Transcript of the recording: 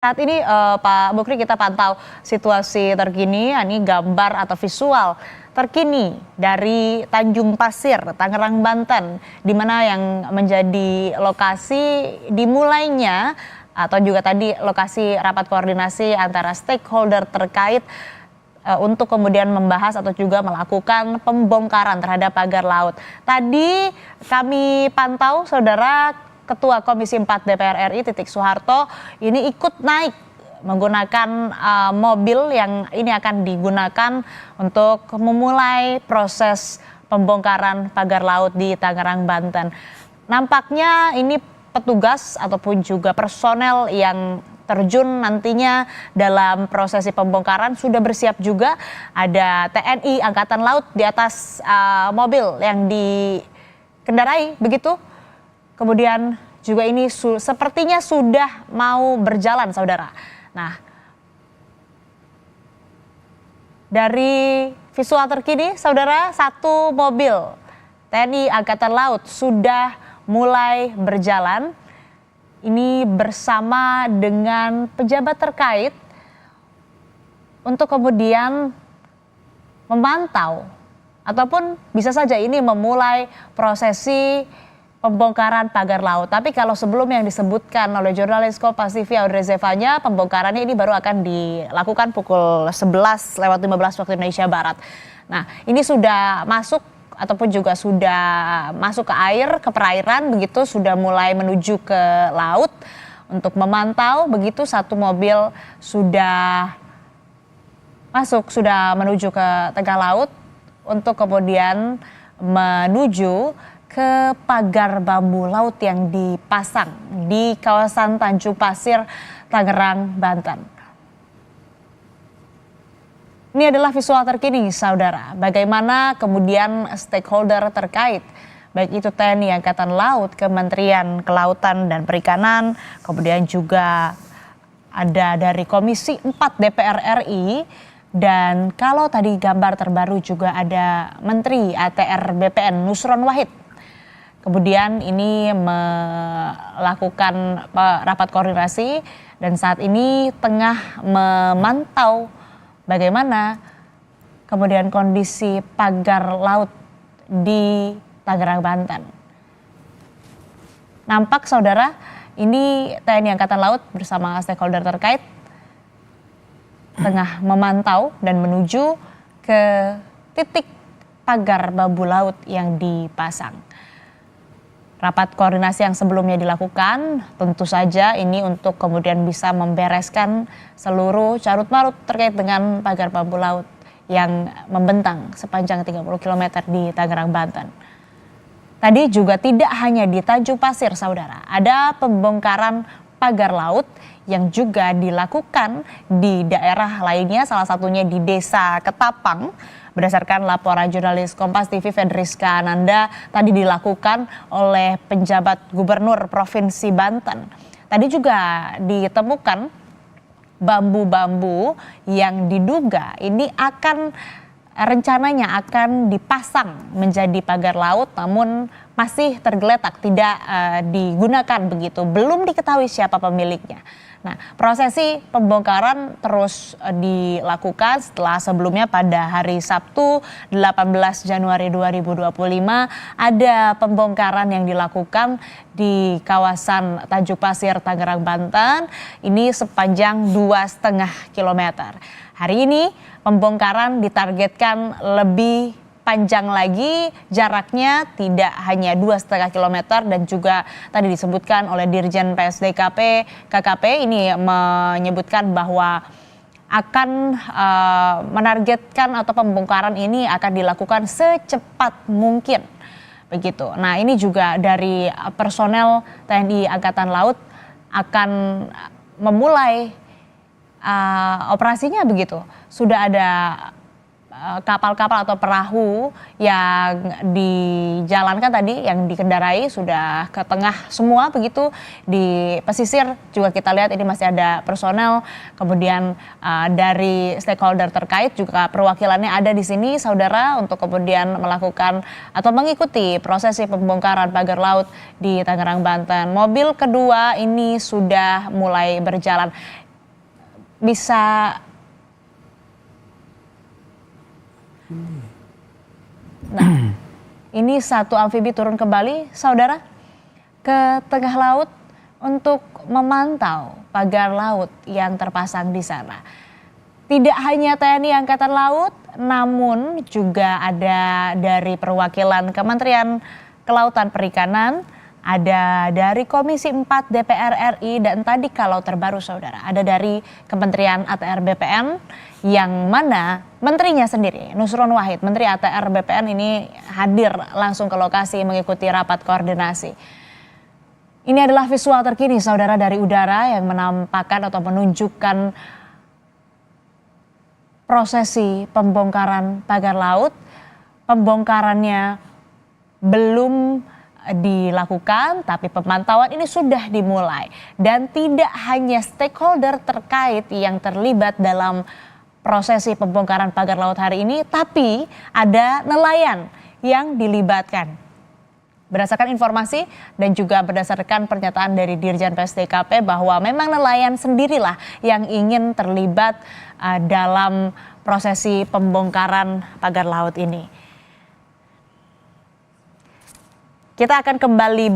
Saat ini Pak Mukri kita pantau situasi terkini, ini gambar atau visual terkini dari Tanjung Pasir, Tangerang, Banten, di mana yang menjadi lokasi dimulainya atau juga tadi lokasi rapat koordinasi antara stakeholder terkait untuk kemudian membahas atau juga melakukan pembongkaran terhadap pagar laut. Tadi kami pantau, saudara, Ketua Komisi 4 DPR RI Titik Soeharto ini ikut naik menggunakan mobil yang ini akan digunakan untuk memulai proses pembongkaran pagar laut di Tangerang, Banten. Nampaknya ini petugas ataupun juga personel yang terjun nantinya dalam prosesi pembongkaran sudah bersiap juga. Ada TNI Angkatan Laut di atas mobil yang dikendarai begitu. Kemudian juga ini sepertinya sudah mau berjalan, saudara. Nah, dari visual terkini, saudara, satu mobil TNI Angkatan Laut sudah mulai berjalan. Ini bersama dengan pejabat terkait untuk kemudian memantau ataupun bisa saja ini memulai prosesi pembongkaran pagar laut. Tapi kalau sebelum yang disebutkan oleh jurnalis Kompas TV Audrey Zevanya, pembongkarannya ini baru akan dilakukan pukul 11:15 waktu Indonesia Barat. Nah, ini sudah masuk ataupun juga sudah masuk ke air, ke perairan begitu, sudah mulai menuju ke laut untuk memantau. Begitu satu mobil sudah masuk, sudah menuju ke tengah laut untuk kemudian menuju ke pagar bambu laut yang dipasang di kawasan Tanjung Pasir, Tangerang, Banten. Ini adalah visual terkini, saudara. Bagaimana kemudian stakeholder terkait, baik itu TNI Angkatan Laut, Kementerian Kelautan dan Perikanan, kemudian juga ada dari Komisi 4 DPR RI, dan kalau tadi gambar terbaru juga ada Menteri ATR BPN Nusron Wahid. Kemudian ini melakukan rapat koordinasi dan saat ini tengah memantau bagaimana kemudian kondisi pagar laut di Tangerang, Banten. Nampak, saudara, ini TNI Angkatan Laut bersama stakeholder terkait tengah memantau dan menuju ke titik pagar bambu laut yang dipasang. Rapat koordinasi yang sebelumnya dilakukan tentu saja ini untuk kemudian bisa membereskan seluruh carut-marut terkait dengan pagar bambu laut yang membentang sepanjang 30 km di Tangerang, Banten. Tadi juga tidak hanya di Tanjung Pasir, saudara, ada pembongkaran pagar laut yang juga dilakukan di daerah lainnya, salah satunya di Desa Ketapang. Berdasarkan laporan jurnalis Kompas TV Fedriska Ananda, tadi dilakukan oleh penjabat Gubernur Provinsi Banten. Tadi juga ditemukan bambu-bambu yang diduga ini rencananya akan dipasang menjadi pagar laut, namun masih tergeletak, tidak digunakan begitu. Belum diketahui siapa pemiliknya. Nah, prosesi pembongkaran terus dilakukan setelah sebelumnya pada hari Sabtu 18 Januari 2025 ada pembongkaran yang dilakukan di kawasan Tanjung Pasir, Tangerang, Banten. Ini sepanjang 2,5 kilometer. Hari ini pembongkaran ditargetkan lebih panjang lagi, jaraknya tidak hanya 2,5 kilometer dan juga tadi disebutkan oleh Dirjen PSDKP KKP ini menyebutkan bahwa akan menargetkan atau pembongkaran ini akan dilakukan secepat mungkin begitu. Nah, ini juga dari personel TNI Angkatan Laut akan memulai operasinya begitu. Sudah ada kapal-kapal atau perahu yang dijalankan tadi, yang dikendarai sudah ke tengah semua begitu. Di pesisir juga kita lihat ini masih ada personel, kemudian dari stakeholder terkait juga perwakilannya ada di sini, saudara, untuk kemudian melakukan atau mengikuti prosesi pembongkaran pagar laut di Tangerang, Banten. Mobil kedua ini sudah mulai berjalan. bisa Nah, ini satu amfibi turun kembali, saudara, ke tengah laut untuk memantau pagar laut yang terpasang di sana. Tidak hanya TNI Angkatan Laut, namun juga ada dari perwakilan Kementerian Kelautan Perikanan, ada dari Komisi 4 DPR RI, dan tadi kalau terbaru saudara, ada dari Kementerian ATR BPN, yang mana menterinya sendiri, Nusron Wahid, Menteri ATR BPN ini hadir langsung ke lokasi mengikuti rapat koordinasi. Ini adalah visual terkini saudara dari udara yang menampakkan atau menunjukkan prosesi pembongkaran pagar laut. Pembongkarannya belum dilakukan, tapi pemantauan ini sudah dimulai. Dan tidak hanya stakeholder terkait yang terlibat dalam prosesi pembongkaran pagar laut hari ini, tapi ada nelayan yang dilibatkan. Berdasarkan informasi dan juga berdasarkan pernyataan dari Dirjen PSDKP bahwa memang nelayan sendirilah yang ingin terlibat dalam prosesi pembongkaran pagar laut ini. Kita akan kembali